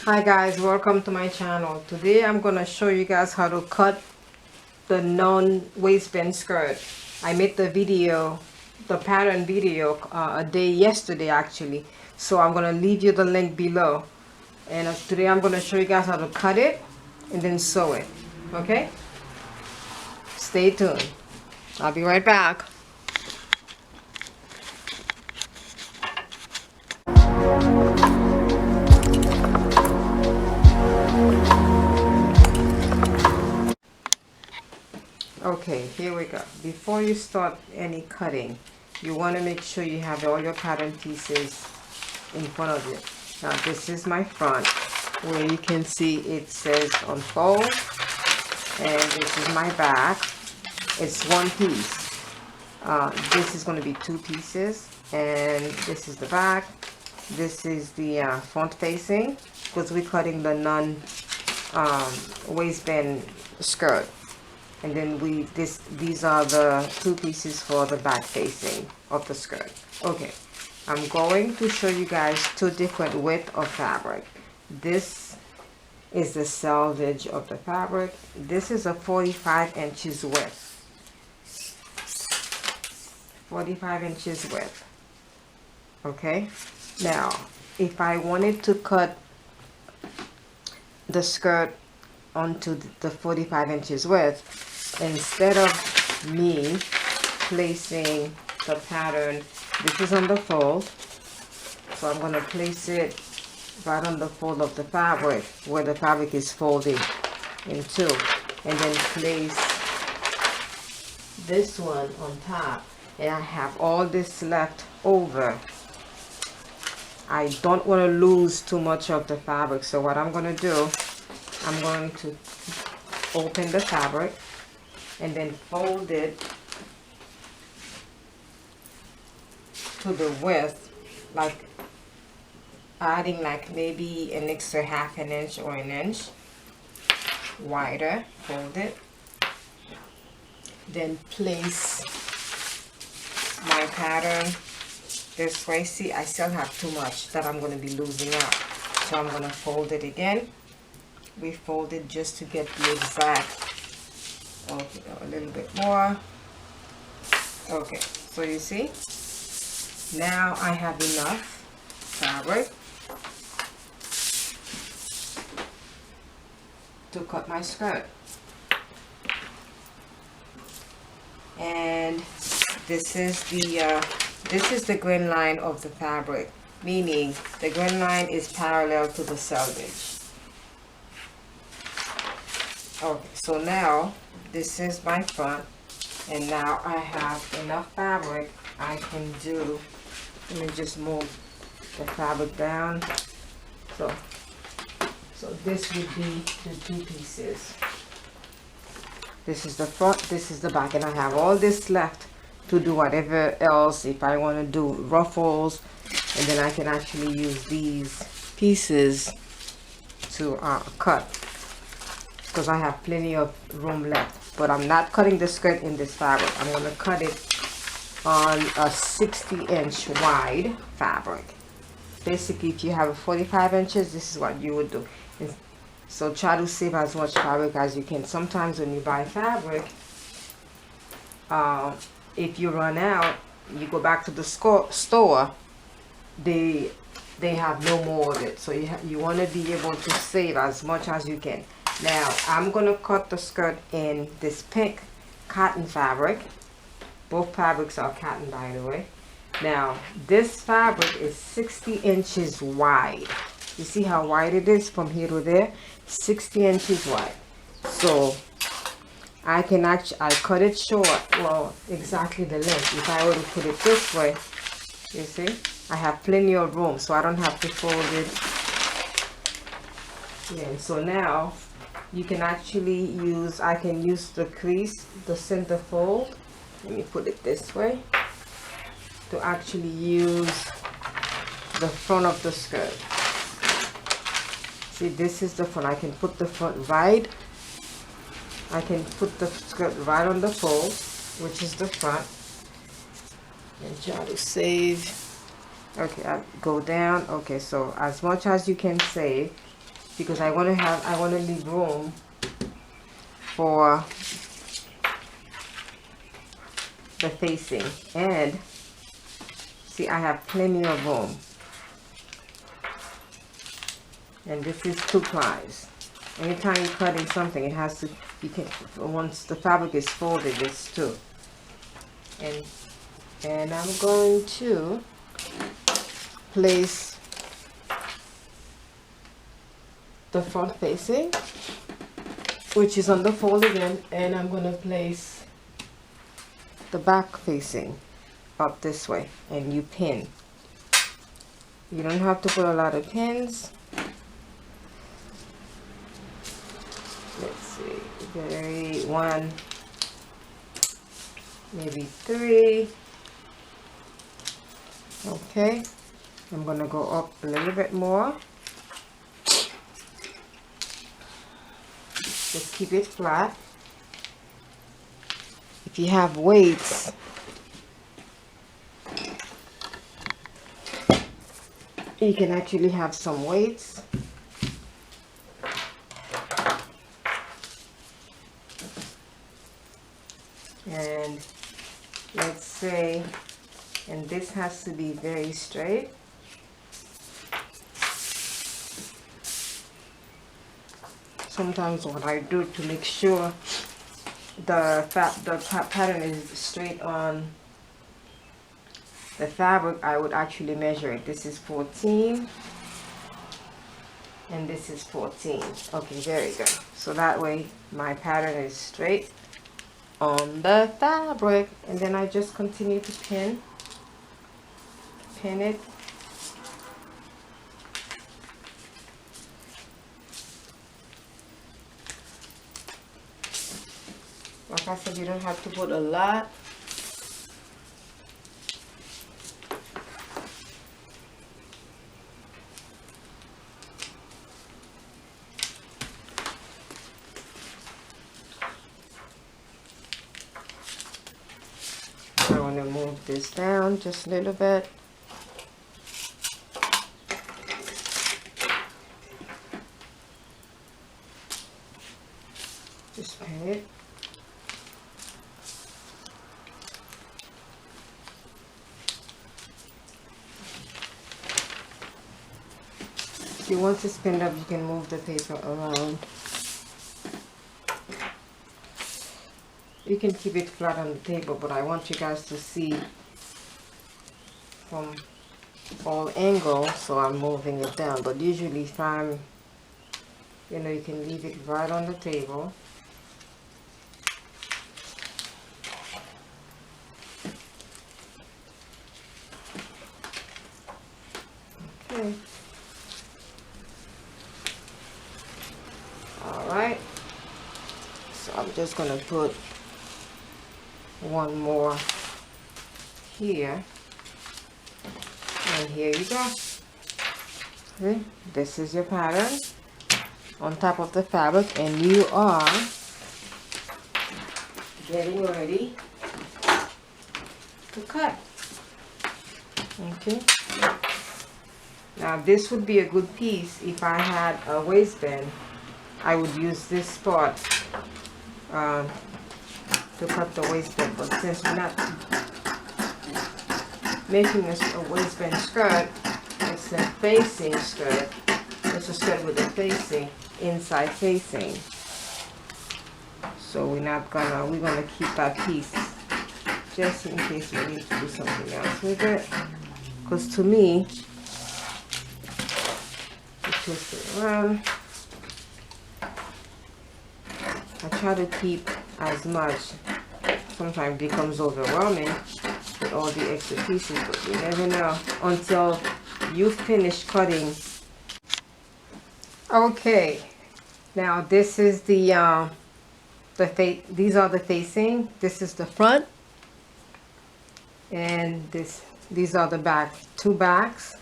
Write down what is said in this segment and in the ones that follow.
Hi guys, welcome to my channel. Today I'm gonna show you guys how to cut the non-waistband skirt. I made the video, the pattern video a day yesterday actually, so I'm gonna leave you the link below. And today I'm gonna show you guys how to cut it and then sew it. Okay, stay tuned. I'll be right back. Okay, here we go. Before you start any cutting, you want to make sure you have all your pattern pieces in front of you. Now this is my front, where you can see it says unfold, and this is my back. It's one piece. This is going to be two pieces, and this is the back. This is the front facing, because we're cutting the waistband skirt. And then these are the two pieces for the back facing of the skirt. Okay, I'm going to show you guys two different width of fabric. This is the selvage of the fabric. This is a 45 inches width. 45 inches width. Okay, now if I wanted to cut the skirt onto the 45 inches width, instead of me placing the pattern, this is on the fold, so I'm going to place it right on the fold of the fabric where the fabric is folded in two, and then place this one on top, and I have all this left over. I don't want to lose too much of the fabric, so what I'm going to do, I'm going to open the fabric and then fold it to the width, like adding like maybe an extra half an inch or an inch wider. Fold it, then place my pattern this way. See, I still have too much that I'm going to be losing out, so I'm going to fold it again. We fold it just to get the exact, okay, a little bit more. Okay, so you see, now I have enough fabric to cut my skirt. And this is the grain line of the fabric, meaning the grain line is parallel to the selvage. Okay, so now this is my front, and now I have enough fabric. I can do, let me just move the fabric down. So this would be the two pieces. This is the front, this is the back, and I have all this left to do whatever else. If I want to do ruffles, and then I can actually use these pieces to cut, because I have plenty of room left. But I'm not cutting the skirt in this fabric. I'm going to cut it on a 60-inch wide fabric. Basically, if you have a 45 inches, this is what you would do. So try to save as much fabric as you can. Sometimes when you buy fabric, if you run out, you go back to the store, they have no more of it. So you want to be able to save as much as you can. Now I'm gonna cut the skirt in this pink cotton fabric. Both fabrics are cotton, by the way. Now this fabric is 60 inches wide. You see how wide it is from here to there? 60 inches wide. So I can actually, I cut it short, well, exactly the length. If I were to put it this way, you see, I have plenty of room, so I don't have to fold it. Yeah, so now you can actually use, I can use the crease, the center fold, let me put it this way, to actually use the front of the skirt. See, this is the front. I can put the front right, I can put the skirt right on the fold, which is the front, and try to save. Okay, I go down. Okay, so as much as you can save, because I want to leave room for the facing. And see, I have plenty of room. And this is 2 plies. Anytime you're cutting something, it has to, you can, once the fabric is folded, it's 2. And I'm going to place the front facing, which is on the fold again, and I'm going to place the back facing up this way, and you pin. You don't have to put a lot of pins. Let's see, 1, maybe 3. Okay, I'm going to go up a little bit more. Just keep it flat. If you have weights, you can actually have some weights. And let's say, and this has to be very straight. Sometimes what I do to make sure the pattern is straight on the fabric, I would actually measure it. This is 14 and this is 14. Okay, very good. So that way my pattern is straight on the fabric, and then I just continue to pin it. Like I said, you don't have to put a lot. I want to move this down just a little bit. Just pin it. If you want to spin up, you can move the paper around. You can keep it flat on the table, but I want you guys to see from all angles, so I'm moving it down. But usually if I'm, you can leave it right on the table. Okay. Alright. So I'm just going to put one more here, and here you go. Okay, this is your pattern on top of the fabric, and you are getting ready to cut. Okay, now this would be a good piece if I had a waistband. I would use this spot to cut the waistband, but since we're not making a waistband skirt, it's a facing skirt. It's a skirt with a facing, inside facing. So we're gonna keep that piece just in case we need to do something else with it. Because to me, you twist it around. I try to keep as much. Sometimes it becomes overwhelming with all the extra pieces, but you never know until you finish cutting. Okay, now this is these are the facing. This is the front, and these are the back. 2 backs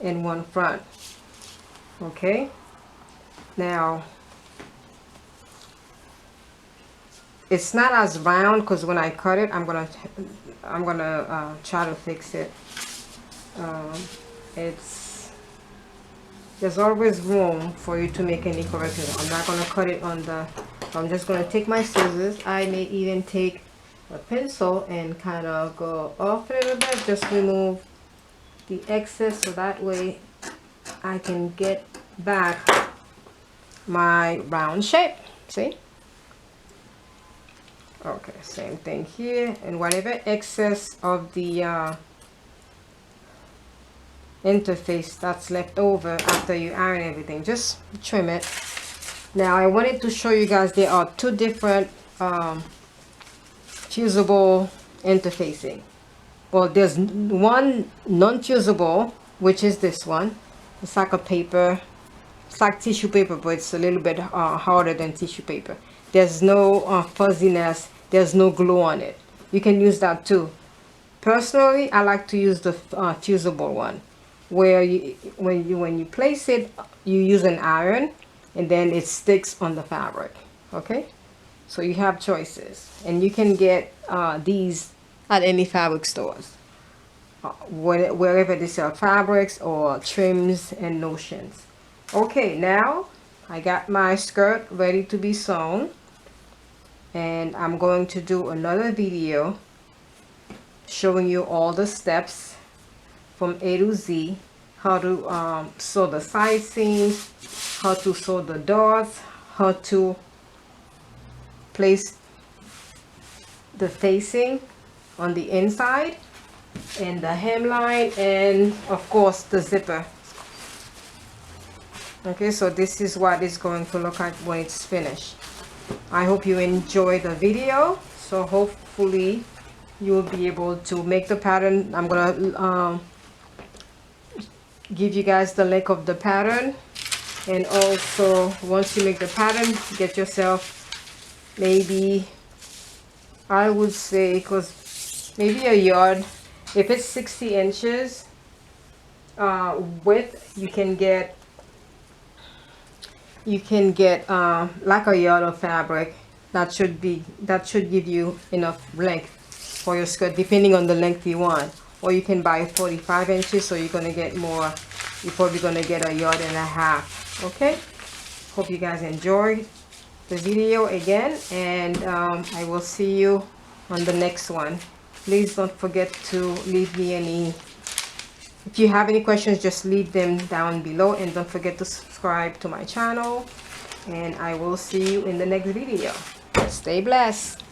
and 1 front. Okay, now it's not as round because when I cut it, I'm gonna try to fix it. It's there's always room for you to make any corrections. I'm not going to cut it on the, I'm just going to take my scissors. I may even take a pencil and kind of go off a little bit, just remove the excess, so that way I can get back my round shape. See? Okay, same thing here, and whatever excess of the interface that's left over after you iron everything, just trim it. Now I wanted to show you guys there are two different fusible interfacing. Well, there's one non-fusible, which is this one. It's like a paper, it's like tissue paper, but it's a little bit harder than tissue paper. There's no fuzziness, there's no glue on it. You can use that too. Personally, I like to use the fusible one, where when you place it, you use an iron and then it sticks on the fabric. Okay, so you have choices, and you can get these at any fabric stores, wherever they sell fabrics or trims and notions. Okay, now I got my skirt ready to be sewn, and I'm going to do another video showing you all the steps from A to Z, how to sew the side seams, how to sew the dots, how to place the facing on the inside, and the hemline, and of course the zipper. Okay, so this is what it's going to look like when it's finished. I hope you enjoy the video. So hopefully you'll be able to make the pattern. I'm gonna give you guys the link of the pattern, and also once you make the pattern, get yourself maybe, I would say, because maybe a yard. If it's 60 inches width, you can get like a yard of fabric. That should give you enough length for your skirt, depending on the length you want. Or you can buy 45 inches, so you're gonna get more. You're probably gonna get a yard and a half. Okay, hope you guys enjoyed the video again, and I will see you on the next one. Please don't forget to leave me any, if you have any questions, just leave them down below, and don't forget to subscribe to my channel, and I will see you in the next video. Stay blessed.